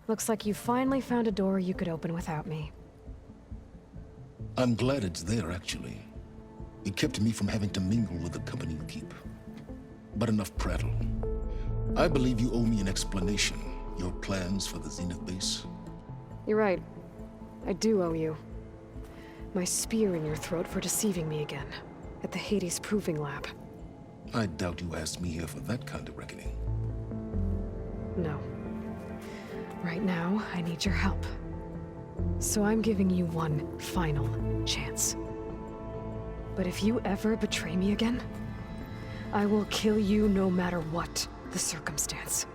Looks like you finally found a door you could open without me. I'm glad it's there, actually. It kept me from having to mingle with the company you keep. But enough prattle. I believe you owe me an explanation. Your plans for the Zenith base? You're right. I do owe you. My spear in your throat for deceiving me again. At the Hades Proving Lab. I doubt you asked me here for that kind of reckoning. No. Right now, I need your help. So I'm giving you one final chance. But if you ever betray me again, I will kill you no matter what the circumstance.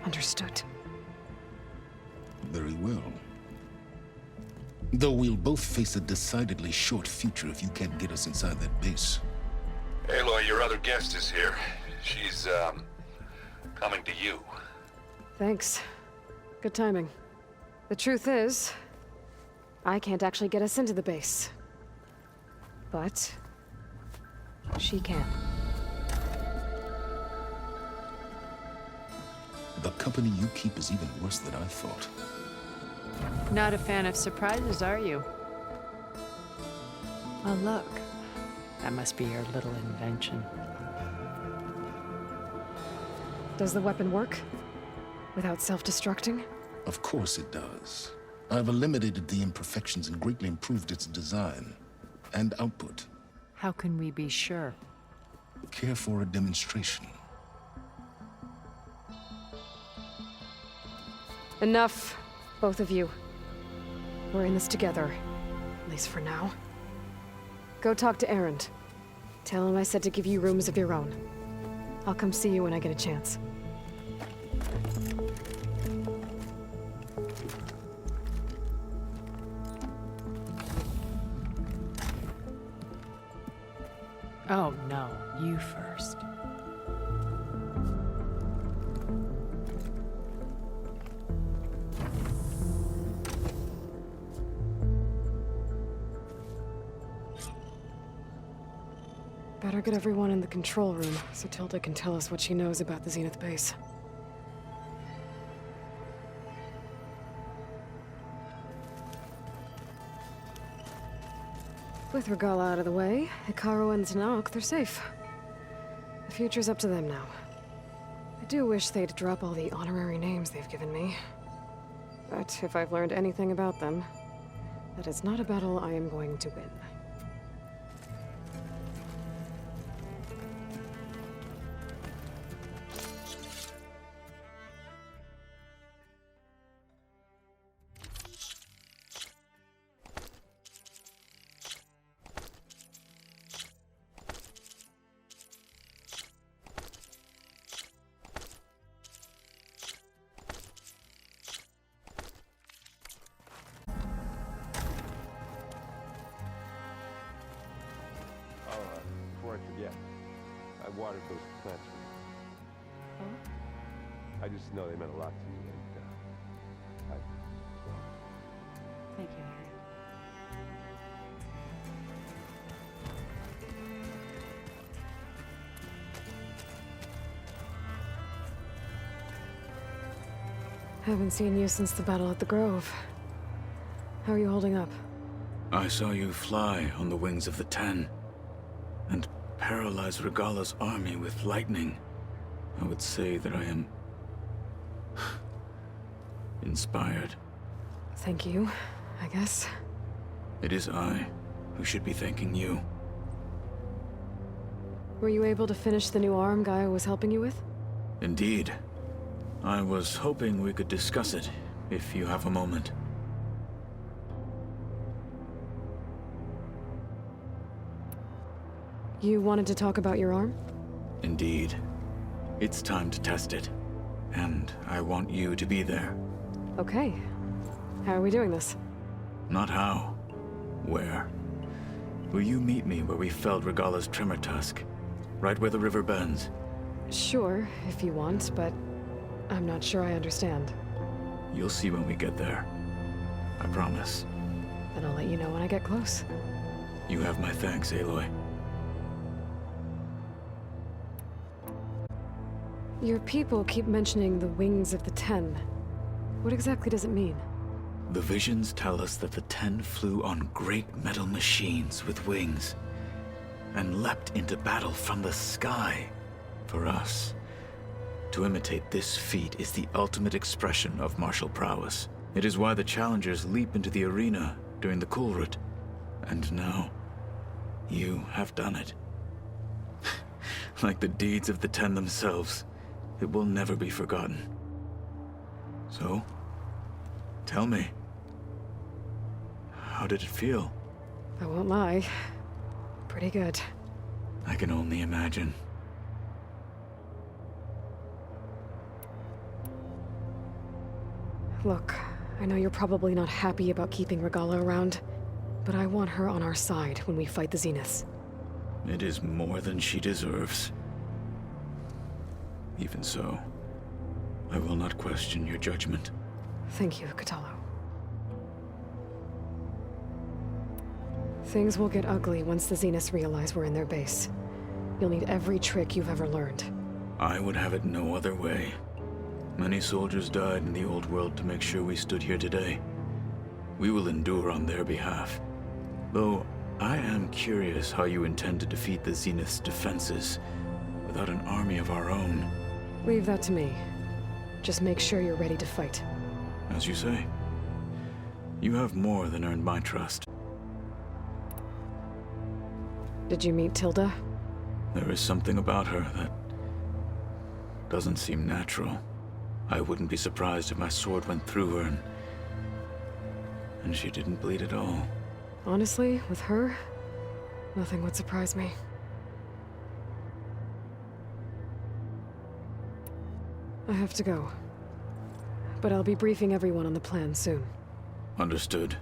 Understood? Very well. Though we'll both face a decidedly short future if you can't get us inside that base. Aloy, your other guest is here. She's, coming to you. Thanks. Good timing. The truth is, I can't actually get us into the base. But she can. The company you keep is even worse than I thought. Not a fan of surprises, are you? Oh, look. That must be your little invention. Does the weapon work? Without self-destructing? Of course it does. I've eliminated the imperfections and greatly improved its design and output. How can we be sure? Care for a demonstration? Enough, both of you. We're in this together, at least for now. Go talk to Erend. Tell him I said to give you rooms of your own. I'll come see you when I get a chance. Oh, no. You first. Better get everyone in the control room so Tilda can tell us what she knows about the Zenith base. With Regalla out of the way, Hekarro and Znarok, they're safe. The future's up to them now. I do wish they'd drop all the honorary names they've given me. But if I've learned anything about them, that is not a battle I am going to win. Before I forget, I watered those plants for you. Oh? I just know they meant a lot to you, and well, Thank you, Harry. Haven't seen you since the battle at the Grove. How are you holding up? I saw you fly on the wings of the Ten, and paralyze Regalla's army with lightning. I would say that I am inspired. Thank you, I guess. It is I who should be thanking you. Were you able to finish the new arm Gaia was helping you with? Indeed. I was hoping we could discuss it, if you have a moment. You wanted to talk about your arm? Indeed. It's time to test it. And I want you to be there. Okay. How are we doing this? Not how. Where. Will you meet me where we felled Regalla's tremor tusk? Right where the river bends? Sure, if you want, but I'm not sure I understand. You'll see when we get there. I promise. Then I'll let you know when I get close. You have my thanks, Aloy. Your people keep mentioning the Wings of the Ten. What exactly does it mean? The visions tell us that the Ten flew on great metal machines with wings and leapt into battle from the sky. For us, to imitate this feat is the ultimate expression of martial prowess. It is why the challengers leap into the arena during the Kulrut. And now, you have done it. Like the deeds of the Ten themselves, it will never be forgotten. So, tell me, how did it feel? I won't lie. Pretty good. I can only imagine. Look, I know you're probably not happy about keeping Regala around, but I want her on our side when we fight the Zeniths. It is more than she deserves. Even so, I will not question your judgment. Thank you, Kotallo. Things will get ugly once the Zeniths realize we're in their base. You'll need every trick you've ever learned. I would have it no other way. Many soldiers died in the old world to make sure we stood here today. We will endure on their behalf. Though, I am curious how you intend to defeat the Zenith's defenses without an army of our own. Leave that to me. Just make sure you're ready to fight. As you say, you have more than earned my trust. Did you meet Tilda? There is something about her that doesn't seem natural. I wouldn't be surprised if my sword went through her and she didn't bleed at all. Honestly, with her, nothing would surprise me. I have to go. But I'll be briefing everyone on the plan soon. Understood.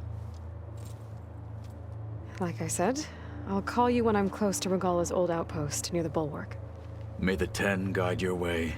Like I said, I'll call you when I'm close to Regala's old outpost near the bulwark. May the Ten guide your way.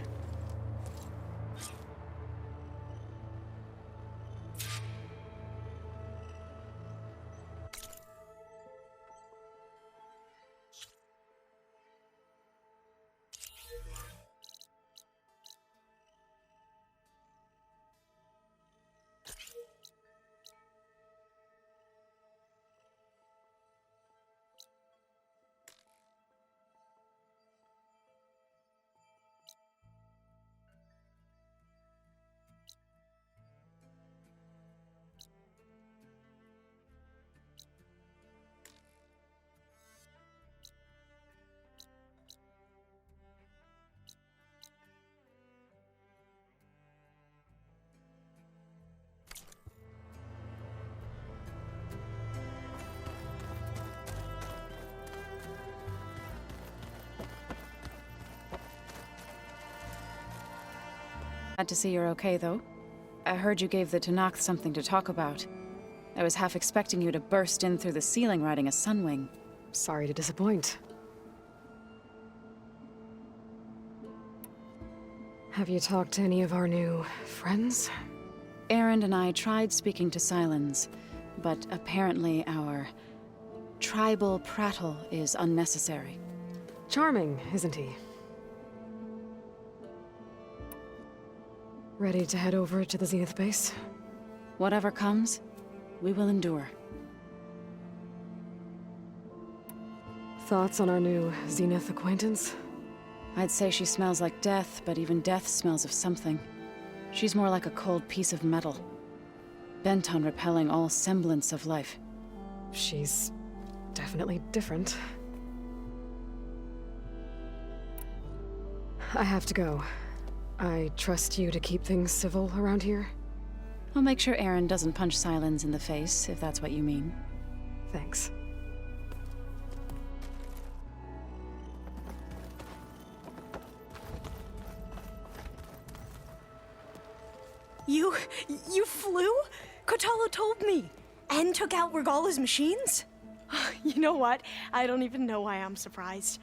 Glad to see you're okay, though. I heard you gave the Tenakth something to talk about. I was half expecting you to burst in through the ceiling riding a Sunwing. Sorry to disappoint. Have you talked to any of our new friends? Erend and I tried speaking to Sylens, but apparently our tribal prattle is unnecessary. Charming, isn't he? Ready to head over to the Zenith base? Whatever comes, we will endure. Thoughts on our new Zenith acquaintance? I'd say she smells like death, but even death smells of something. She's more like a cold piece of metal, bent on repelling all semblance of life. She's definitely different. I have to go. I trust you to keep things civil around here? I'll make sure Erend doesn't punch Sylens in the face, if that's what you mean. Thanks. You flew? Kotallo told me. And took out Regala's machines? You know what? I don't even know why I'm surprised.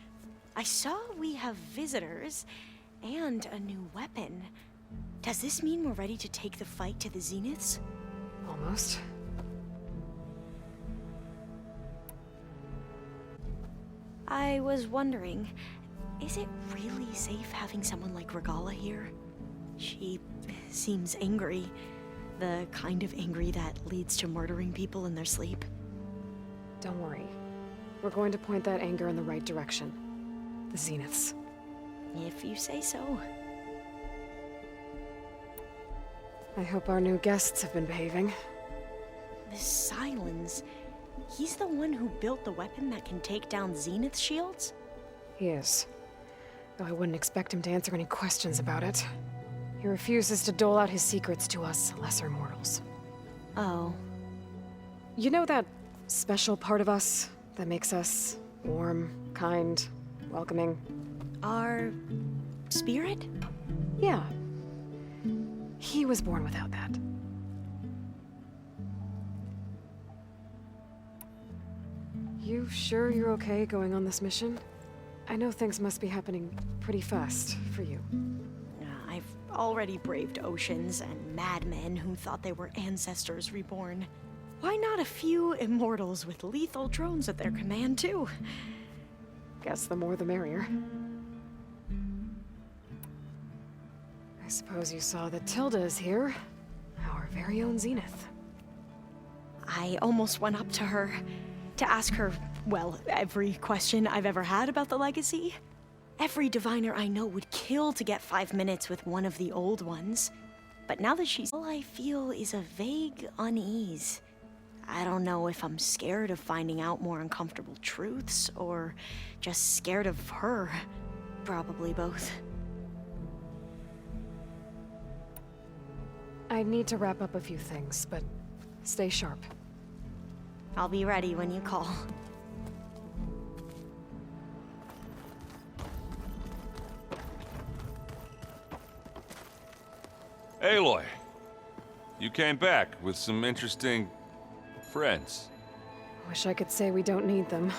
I saw we have visitors and a new weapon. Does this mean we're ready to take the fight to the Zeniths? Almost. I was wondering, is it really safe having someone like Regala here? She seems angry. The kind of angry that leads to murdering people in their sleep? Don't worry. We're going to point that anger in the right direction. The Zeniths. If you say so. I hope our new guests have been behaving. This Silence, he's the one who built the weapon that can take down Zenith shields? He is. Though I wouldn't expect him to answer any questions about it. He refuses to dole out his secrets to us lesser mortals. Oh. You know that special part of us that makes us warm, kind, welcoming? Our spirit? Yeah. He was born without that. You sure you're okay going on this mission? I know things must be happening pretty fast for you. I've already braved oceans and madmen who thought they were ancestors reborn. Why not a few immortals with lethal drones at their command, too? Guess the more the merrier. I suppose you saw that Tilda is here. Our very own Zenith. I almost went up to her to ask her, well, every question I've ever had about the legacy. Every diviner I know would kill to get 5 minutes with one of the old ones. But now that she's... all I feel is a vague unease. I don't know if I'm scared of finding out more uncomfortable truths, or just scared of her. Probably both. I need to wrap up a few things, but stay sharp. I'll be ready when you call. Aloy, you came back with some interesting friends. Wish I could say we don't need them,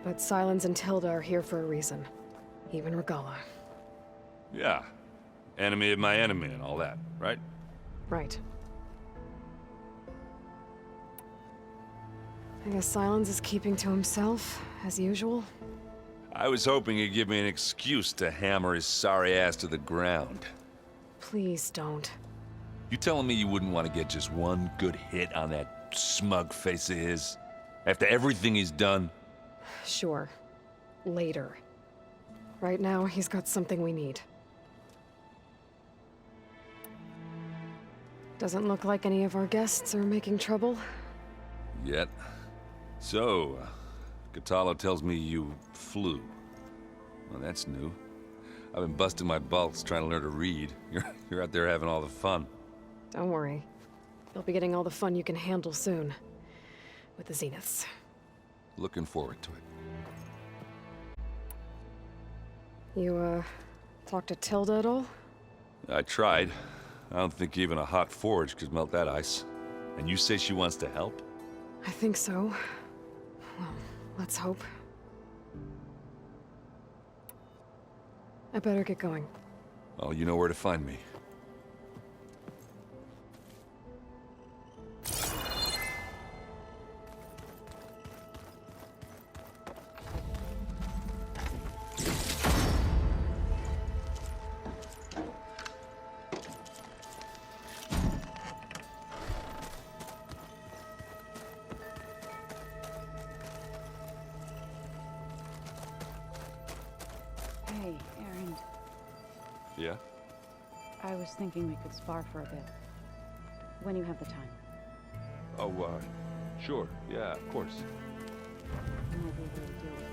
but Silence and Tilda are here for a reason. Even Regala. Yeah, enemy of my enemy and all that, right? Right. I guess Silence is keeping to himself, as usual. I was hoping he'd give me an excuse to hammer his sorry ass to the ground. Please don't. You telling me you wouldn't want to get just one good hit on that smug face of his? After everything he's done? Sure. Later. Right now, he's got something we need. Doesn't look like any of our guests are making trouble. Yet. So, Kotallo tells me you flew. Well, that's new. I've been busting my balls trying to learn to read. You're out there having all the fun. Don't worry. You'll be getting all the fun you can handle soon. With the Zeniths. Looking forward to it. You, talked to Tilda at all? I tried. I don't think even a hot forge could melt that ice. And you say she wants to help? I think so. Well, let's hope. I better get going. Oh, you know where to find me. Hey, Aaron. Yeah? I was thinking we could spar for a bit. When you have the time. Oh, sure. Yeah, of course. Might be able to do it.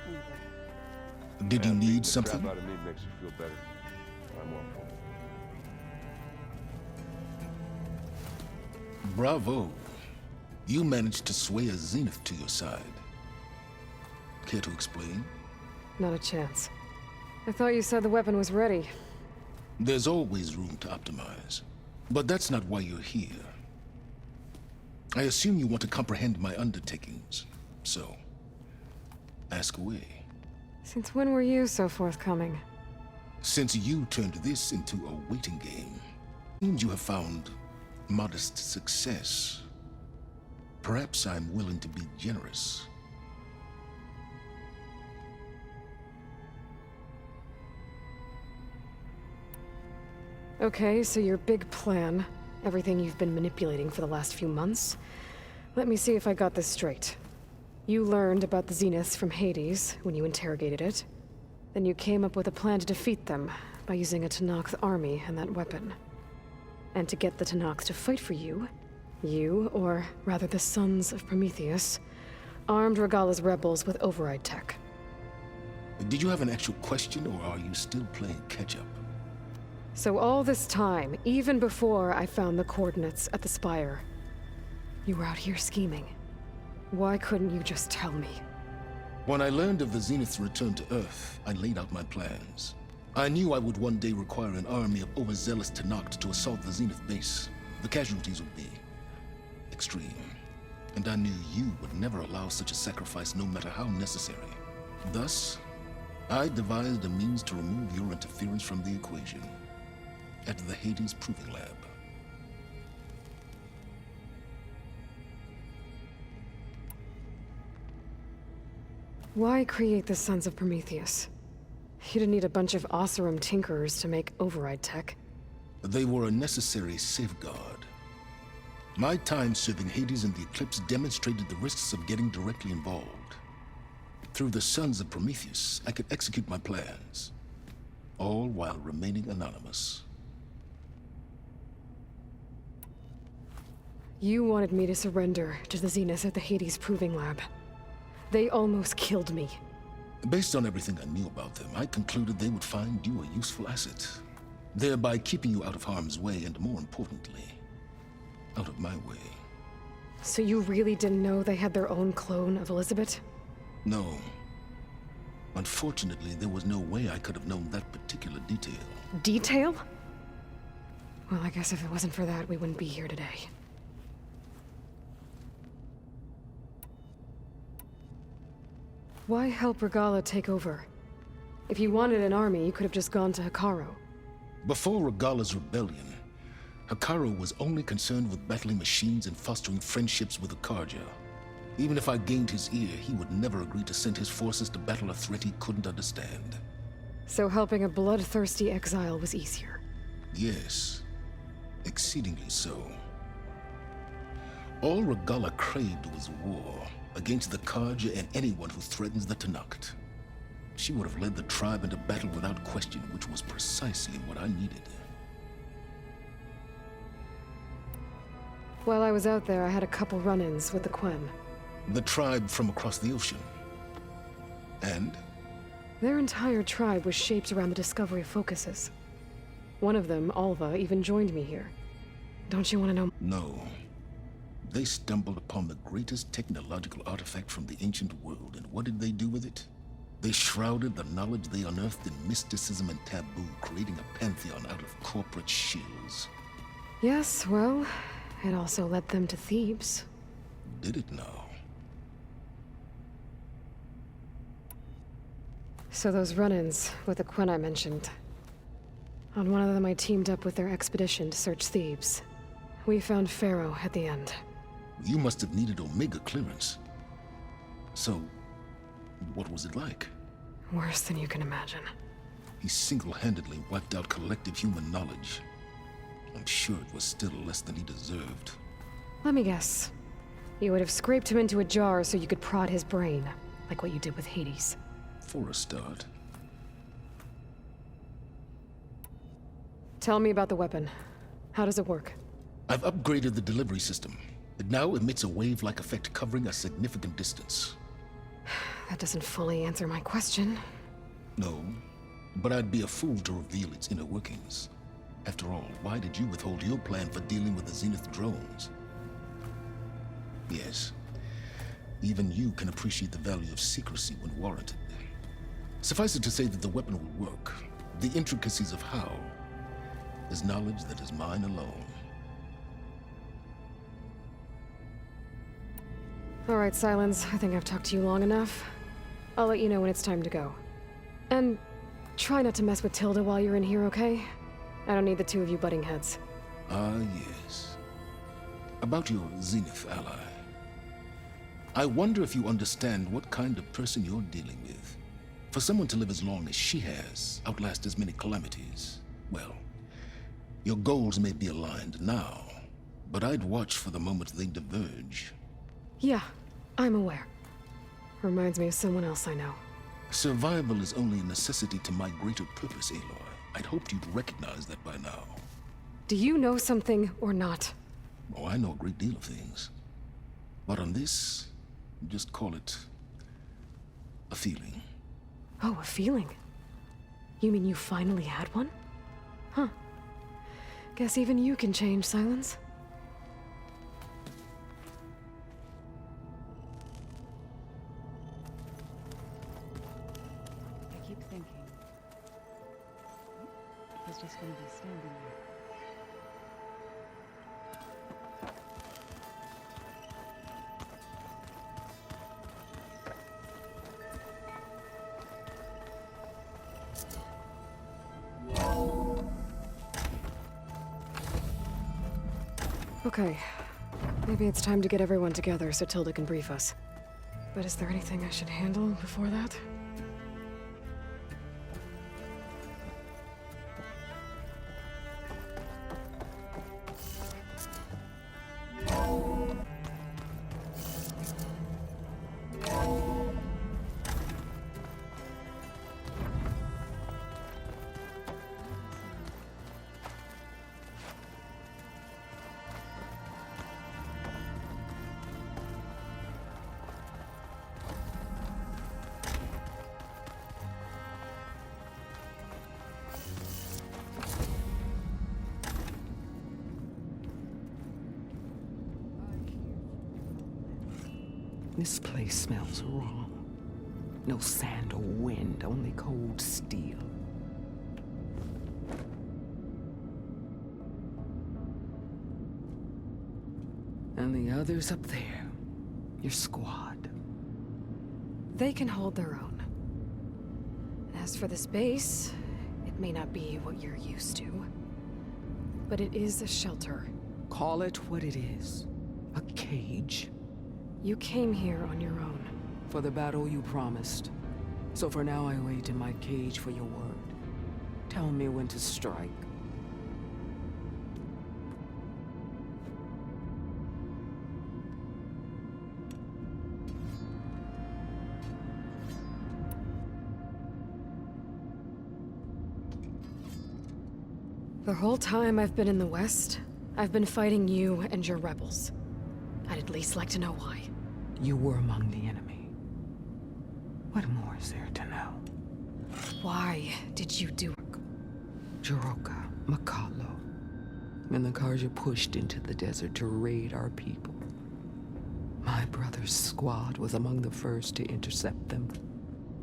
Anyway. Did you Yeah, need beating the something? crap out of me makes you feel better. I'm all for it. Bravo. You managed to sway a Zenith to your side. Care to explain? Not a chance. I thought you said the weapon was ready. There's always room to optimize. But that's not why you're here. I assume you want to comprehend my undertakings. So, ask away. Since when were you so forthcoming? Since you turned this into a waiting game, seems you have found modest success. Perhaps I'm willing to be generous. Okay, so your big plan, everything you've been manipulating for the last few months. Let me see if I got this straight. You learned about the Zeniths from Hades when you interrogated it. Then you came up with a plan to defeat them by using a Tenakth army and that weapon. And to get the Tenakth to fight for you, or rather the Sons of Prometheus, armed Regalla's rebels with override tech. Did you have an actual question, or are you still playing catch-up? So all this time, even before I found the coordinates at the Spire, you were out here scheming. Why couldn't you just tell me? When I learned of the Zenith's return to Earth, I laid out my plans. I knew I would one day require an army of overzealous Tenakth to assault the Zenith base. The casualties would be extreme. And I knew you would never allow such a sacrifice, no matter how necessary. Thus, I devised a means to remove your interference from the equation at the Hades Proving Lab. Why create the Sons of Prometheus? You didn't need a bunch of Oseram tinkerers to make override tech. They were a necessary safeguard. My time serving Hades and the Eclipse demonstrated the risks of getting directly involved. Through the Sons of Prometheus, I could execute my plans, all while remaining anonymous. You wanted me to surrender to the Zeniths at the Hades Proving Lab. They almost killed me. Based on everything I knew about them, I concluded they would find you a useful asset, thereby keeping you out of harm's way and, more importantly, out of my way. So you really didn't know they had their own clone of Elizabeth? No. Unfortunately, there was no way I could have known that particular detail. Detail? Well, I guess if it wasn't for that, we wouldn't be here today. Why help Regalla take over? If you wanted an army, you could have just gone to Hekarro. Before Regalla's rebellion, Hekarro was only concerned with battling machines and fostering friendships with Akarja. Even if I gained his ear, he would never agree to send his forces to battle a threat he couldn't understand. So helping a bloodthirsty exile was easier. Yes, exceedingly so. All Regalla craved was war against the Karja and anyone who threatens the Tenakth. She would have led the tribe into battle without question, which was precisely what I needed. While I was out there, I had a couple run-ins with the Quen. The tribe from across the ocean. And? Their entire tribe was shaped around the discovery of focuses. One of them, Alva, even joined me here. Don't you want to know? No. They stumbled upon the greatest technological artifact from the ancient world, and what did they do with it? They shrouded the knowledge they unearthed in mysticism and taboo, creating a pantheon out of corporate shills. Yes, well, it also led them to Thebes. Did it now? So those run-ins with the Quen I mentioned. On one of them I teamed up with their expedition to search Thebes. We found Pharaoh at the end. You must have needed Omega clearance. So, what was it like? Worse than you can imagine. He single-handedly wiped out collective human knowledge. I'm sure it was still less than he deserved. Let me guess. You would have scraped him into a jar so you could prod his brain, like what you did with Hades. For a start. Tell me about the weapon. How does it work? I've upgraded the delivery system. It now emits a wave-like effect covering a significant distance. That doesn't fully answer my question. No, but I'd be a fool to reveal its inner workings. After all, why did you withhold your plan for dealing with the Zenith drones? Yes, even you can appreciate the value of secrecy when warranted. Suffice it to say that the weapon will work. The intricacies of how is knowledge that is mine alone. All right, Silence. I think I've talked to you long enough. I'll let you know when it's time to go. And try not to mess with Tilda while you're in here, okay? I don't need the two of you butting heads. Ah, yes. About your Zenith ally. I wonder if you understand what kind of person you're dealing with. For someone to live as long as she has, outlast as many calamities, well, Your goals may be aligned now, but I'd watch for the moment they diverge. Yeah, I'm aware. Reminds me of someone else I know. Survival is only a necessity to my greater purpose, Aloy. I'd hoped you'd recognize that by now. Do you know something or not? Oh, I know a great deal of things. But on this, just call it a feeling. Oh, a feeling. You mean you finally had one? Huh. Guess even you can change, Silence. I keep thinking. He's just gonna be standing there. Okay. Maybe it's time to get everyone together so Tilda can brief us. But is there anything I should handle before that? This place smells wrong. No sand or wind, only cold steel. And the others up there, your squad. They can hold their own. As for this base, it may not be what you're used to. But it is a shelter. Call it what it is. A cage. You came here on your own. For the battle you promised. So for now I wait in my cage for your word. Tell me when to strike. The whole time I've been in the West, I've been fighting you and your rebels. I'd at least like to know why. You were among the enemy. What more is there to know? Why did you do it? Jiroka, Makalo, and the Karja pushed into the desert to raid our people. My brother's squad was among the first to intercept them.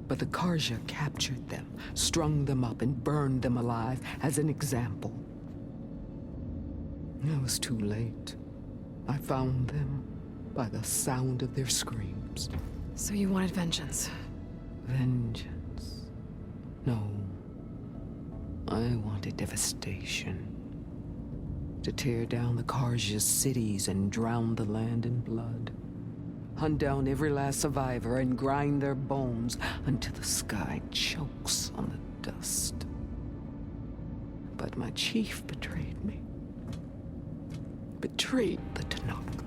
But the Karja captured them, strung them up, and burned them alive as an example. It was too late. I found them by the sound of their screams. So you wanted vengeance? Vengeance? No. I wanted devastation. To tear down the Karja's cities and drown the land in blood. Hunt down every last survivor and grind their bones until the sky chokes on the dust. But my chief betrayed me. Betrayed the Tenakth.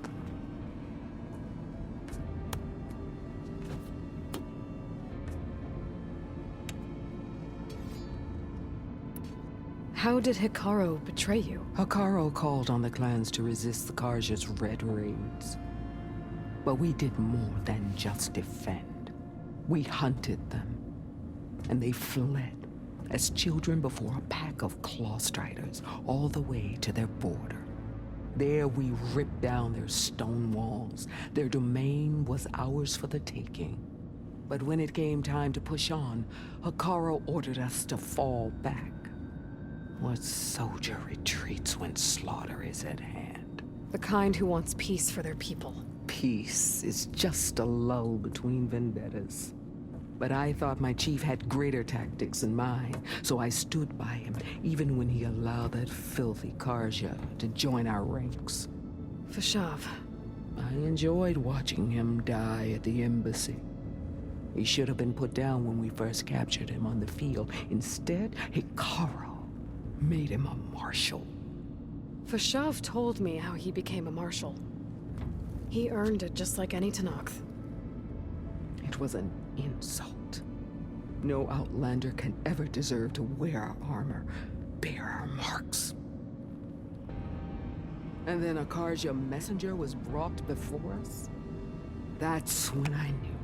How did Hikaru betray you? Hikaru called on the clans to resist the Karja's red raids. But we did more than just defend. We hunted them. And they fled, as children before a pack of claw striders, all the way to their border. There we ripped down their stone walls. Their domain was ours for the taking. But when it came time to push on, Hikaru ordered us to fall back. What soldier retreats when slaughter is at hand? The kind who wants peace for their people. Peace is just a lull between vendettas. But I thought my chief had greater tactics than mine, so I stood by him, even when he allowed that filthy Karja to join our ranks. Vashav. I enjoyed watching him die at the embassy. He should have been put down when we first captured him on the field. Instead, Hikaru made him a marshal. Fashav told me how he became a marshal. He earned it just like any Tenakth. It was an insult. No Outlander can ever deserve to wear our armor, bear our marks. And then a Karja messenger was brought before us? That's when I knew.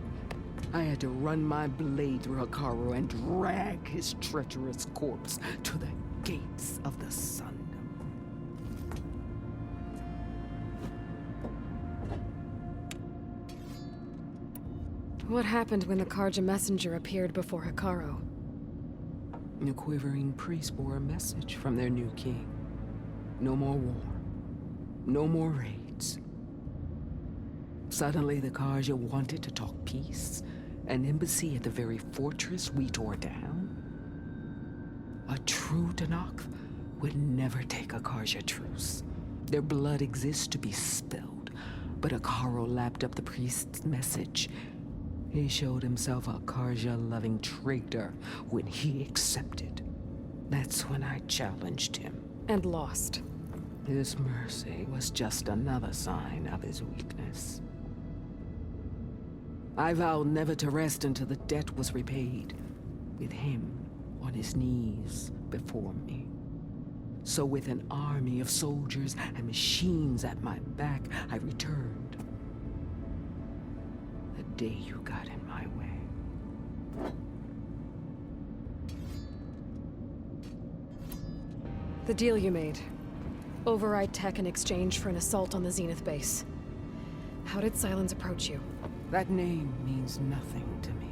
I had to run my blade through Hekarro and drag his treacherous corpse to the gates of the Sundom. What happened when the Karja messenger appeared before Hekarro? The quivering priests bore a message from their new king. No more war. No more raids. Suddenly, the Karja wanted to talk peace. An embassy at the very fortress we tore down? A true Tenakth would never take a Karja truce. Their blood exists to be spilled. But Hekarro lapped up the priest's message. He showed himself a Karja-loving traitor when he accepted. That's when I challenged him. And lost. His mercy was just another sign of his weakness. I vowed never to rest until the debt was repaid, with him on his knees before me. So with an army of soldiers and machines at my back, I returned. The day you got in my way. The deal you made. Override tech in exchange for an assault on the Zenith base. How did Sylens approach you? That name means nothing to me.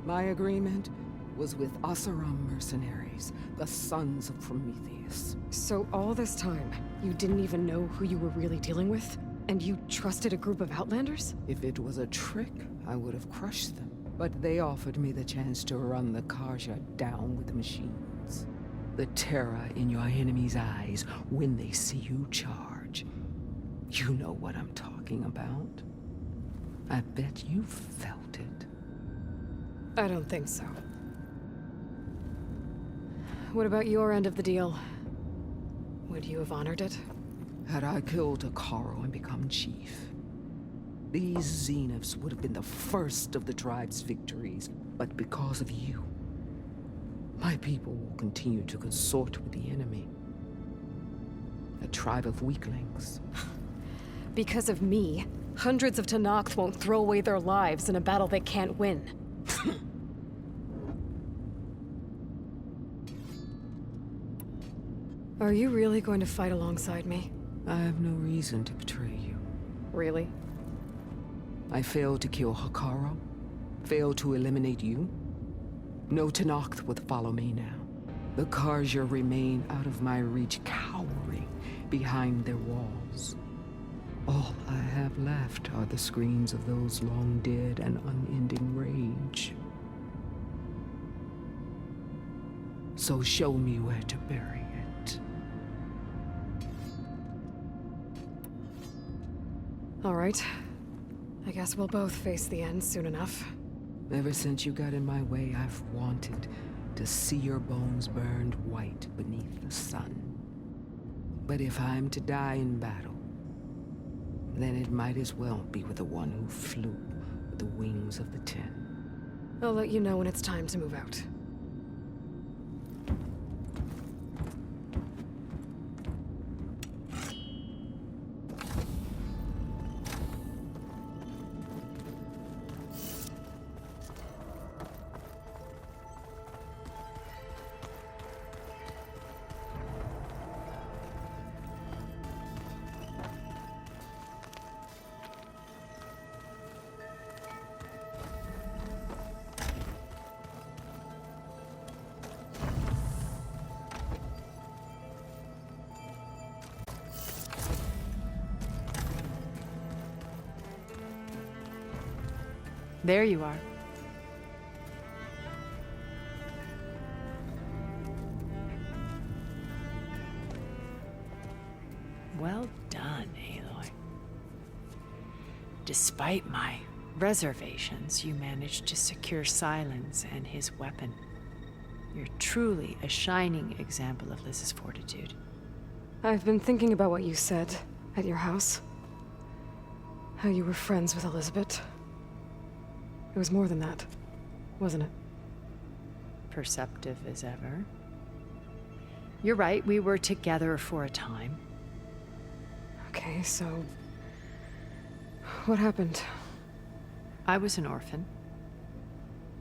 My agreement was with Oseram mercenaries, the sons of Prometheus. So all this time, you didn't even know who you were really dealing with? And you trusted a group of Outlanders? If it was a trick, I would have crushed them. But they offered me the chance to run the Karja down with the machines. The terror in your enemy's eyes when they see you charge. You know what I'm talking about. I bet you felt it. I don't think so. What about your end of the deal? Would you have honored it? Had I killed Hekarro and become chief, these Zeniths would have been the first of the tribe's victories. But because of you, my people will continue to consort with the enemy. A tribe of weaklings. Because of me, hundreds of Tenakth won't throw away their lives in a battle they can't win. Are you really going to fight alongside me? I have no reason to betray you. Really? I failed to kill Hekarro, failed to eliminate you. No Tenakth would follow me now. The Karja remain out of my reach, cowering behind their walls. All I have left are the screams of those long dead and unending rage. So show me where to bury it. All right. I guess we'll both face the end soon enough. Ever since you got in my way, I've wanted to see your bones burned white beneath the sun. But if I'm to die in battle, then it might as well be with the one who flew with the wings of the Ten. I'll let you know when it's time to move out. There you are. Well done, Aloy. Despite my reservations, you managed to secure Sylens and his weapon. You're truly a shining example of Liz's fortitude. I've been thinking about what you said at your house. How you were friends with Elizabeth. It was more than that, wasn't it? Perceptive as ever. You're right, we were together for a time. Okay, so... what happened? I was an orphan.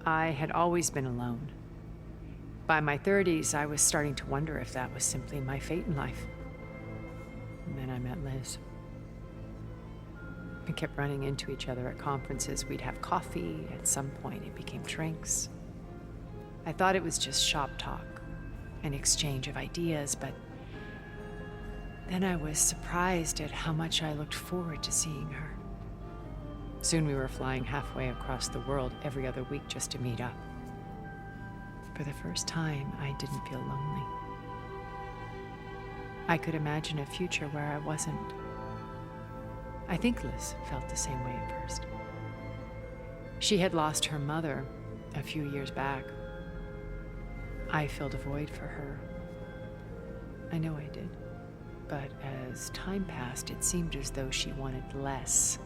I had always been alone. By my 30s, I was starting to wonder if that was simply my fate in life. And then I met Liz. We kept running into each other at conferences. We'd have coffee. At some point, it became drinks. I thought it was just shop talk, an exchange of ideas, but then I was surprised at how much I looked forward to seeing her. Soon we were flying halfway across the world every other week just to meet up. For the first time, I didn't feel lonely. I could imagine a future where I wasn't. I think Liz felt the same way at first. She had lost her mother a few years back. I filled a void for her. I know I did. But as time passed, it seemed as though she wanted less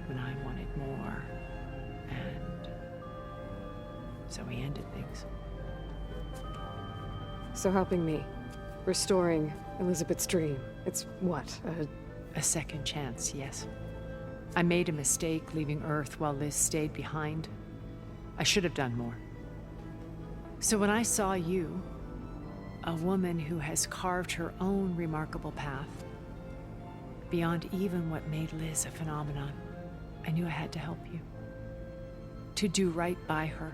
when I wanted more. And so we ended things. So helping me. Restoring Elizabeth's dream. It's what? A second chance, yes. I made a mistake leaving Earth while Liz stayed behind. I should have done more. So when I saw you, a woman who has carved her own remarkable path, beyond even what made Liz a phenomenon, I knew I had to help you. To do right by her.